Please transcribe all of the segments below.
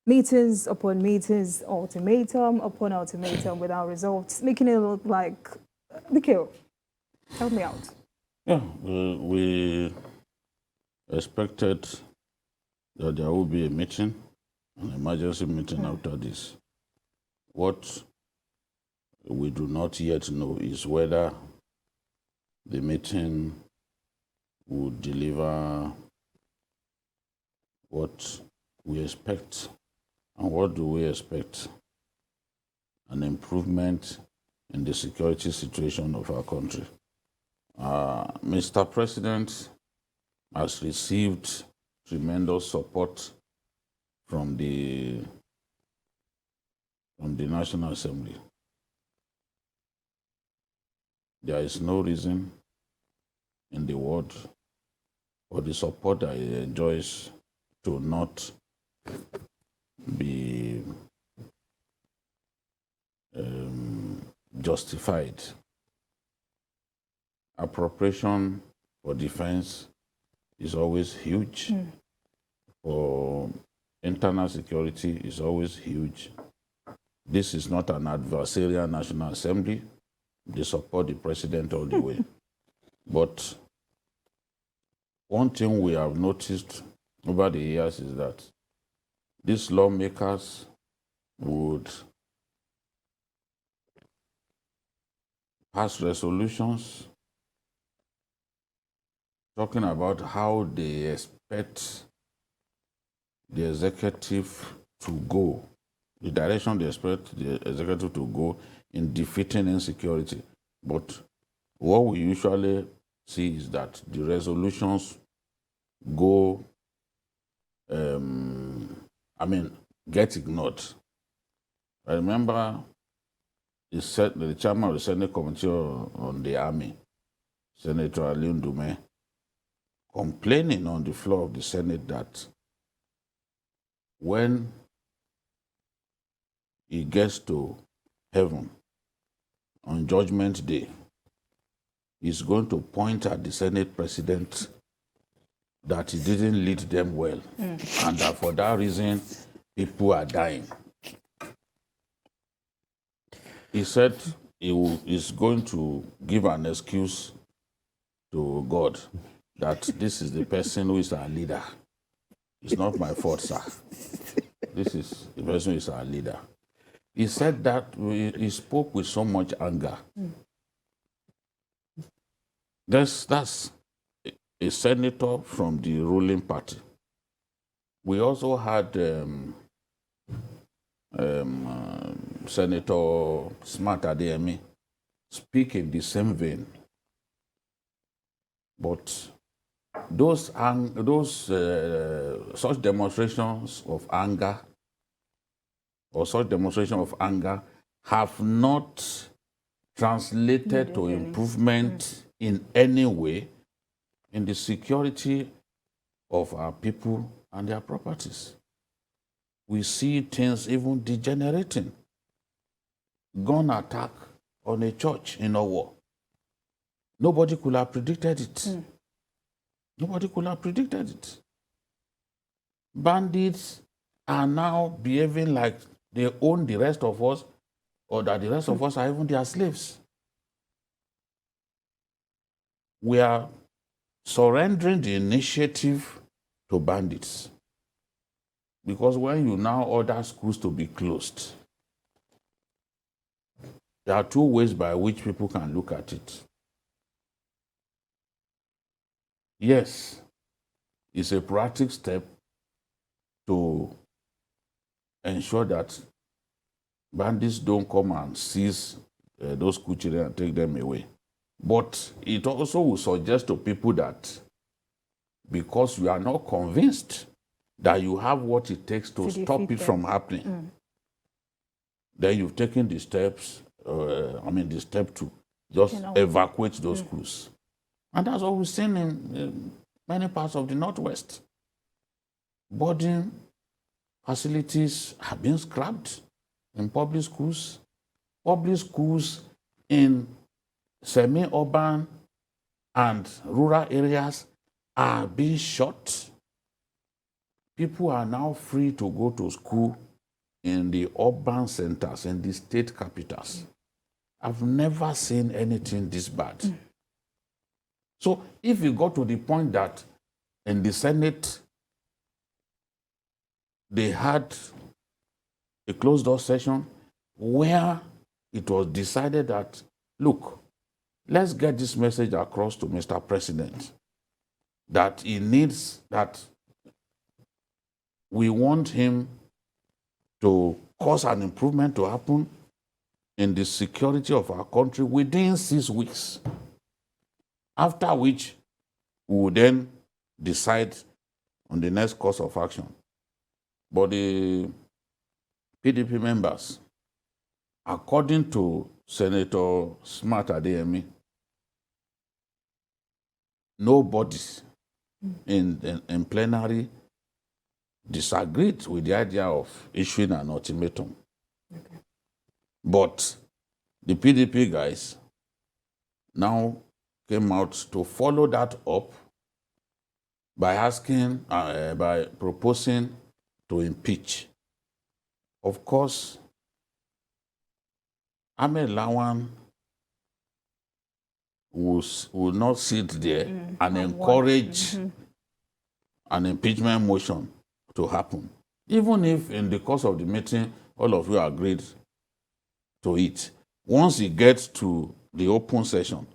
meetings upon meetings, ultimatum upon ultimatum without results, making it look like BKO. Help me out. Yeah, we expected that there will be a meeting, an emergency meeting after this. What we do not yet know is whether the meeting would deliver what we expect. And what do we expect? An improvement in the security situation of our country. Mr. President has received tremendous support from the National Assembly. There is no reason in the world for the support that he enjoys to not be justified. Appropriation for defense is always huge. For internal security is always huge. This is not an adversarial National Assembly. They support the president all the way. But one thing we have noticed over the years is that these lawmakers would pass resolutions talking about how they expect the executive to go, the direction they expect the executive to go in defeating insecurity. But what we usually see is that the resolutions go, get ignored. I remember the chairman of the Senate Committee on the Army, Senator Ali Ndume, complaining on the floor of the Senate that when he gets to heaven on Judgment Day, he's going to point at the Senate president that he didn't lead them well, and that for that reason, people are dying. He said he's going to give an excuse to God that this is the person who is our leader. It's not my fault, sir. This is the person who is our leader. He said that he spoke with so much anger. That's a senator from the ruling party. We also had Senator Smart Adeyemi speak in the same vein. But those such demonstrations of anger have not translated to improvement in any way in the security of our people and their properties. We see things even degenerating. Gun attack on a church in Owo. Nobody could have predicted it. Nobody could have predicted it. Bandits are now behaving like they own the rest of us, or that the rest of us are even their slaves. We are surrendering the initiative to bandits. Because when you now order schools to be closed, there are two ways by which people can look at it. Yes, it's a proactive step to ensure that bandits don't come and seize those school children and take them away. But it also will suggest to people that because you are not convinced that you have what it takes to stop it from happening, then you've taken the steps, the step to just evacuate those schools. And that's what we've seen in many parts of the Northwest. Boarding facilities have been scrapped in public schools. Public schools in semi-urban and rural areas are being shut. people are now free to go to school in the urban centers and the state capitals. I've never seen anything this bad. So if you got to the point that in the Senate, they had a closed-door session where it was decided that, look, let's get this message across to Mr. President that he needs, that we want him to cause an improvement to happen in the security of our country within 6 weeks, after which we will then decide on the next course of action. But the PDP members, according to Senator Smart Adeyemi, nobody in plenary disagreed with the idea of issuing an ultimatum. Okay. But the PDP guys now came out to follow that up by asking, by proposing to impeach. Of course, Ahmed Lawan will not sit there and encourage an impeachment motion to happen. Even if in the course of the meeting, all of you agreed to it. Once it gets to the open session,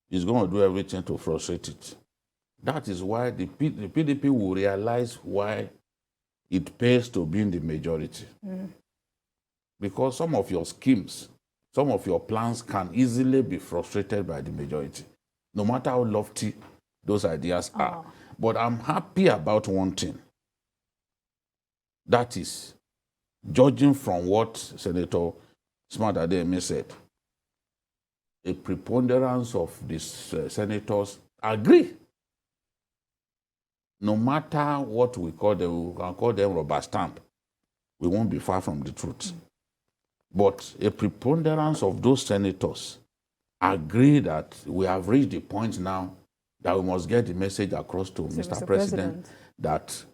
he's going to do everything to frustrate it. That is why the PDP will realize why it pays to be in the majority. Because some of your schemes, some of your plans can easily be frustrated by the majority, no matter how lofty those ideas are. But I'm happy about one thing. That is, judging from what Senator Smart Adeyemi said, a preponderance of these senators agree. No matter what we call them, we can call them rubber stamp. We won't be far from the truth. But a preponderance of those senators agree that we have reached the point now that we must get the message across to Mr. President that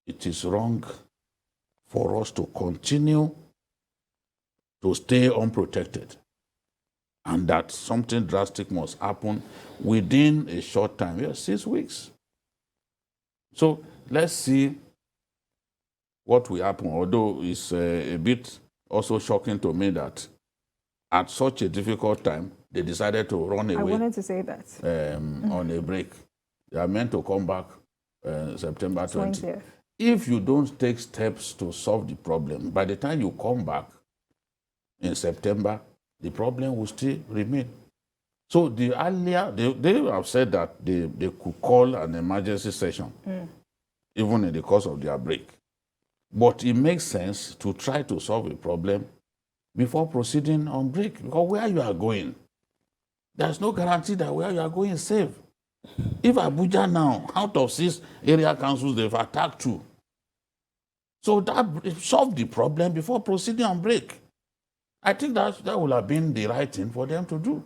it is wrong for us to continue to stay unprotected, and that something drastic must happen within a short time, 6 weeks. So let's see what will happen, although it's a bit also shocking to me that at such a difficult time, they decided to run away. I wanted to say that. On a break. They are meant to come back September 20th. If you don't take steps to solve the problem, by the time you come back in September, the problem will still remain. So the earlier, they have said that they could call an emergency session, even in the course of their break. But it makes sense to try to solve a problem before proceeding on break, because where you are going, there's no guarantee that where you are going is safe. If Abuja now, out of 6 area councils, they've attacked 2. So that solved the problem before proceeding on break. I think that would have been the right thing for them to do.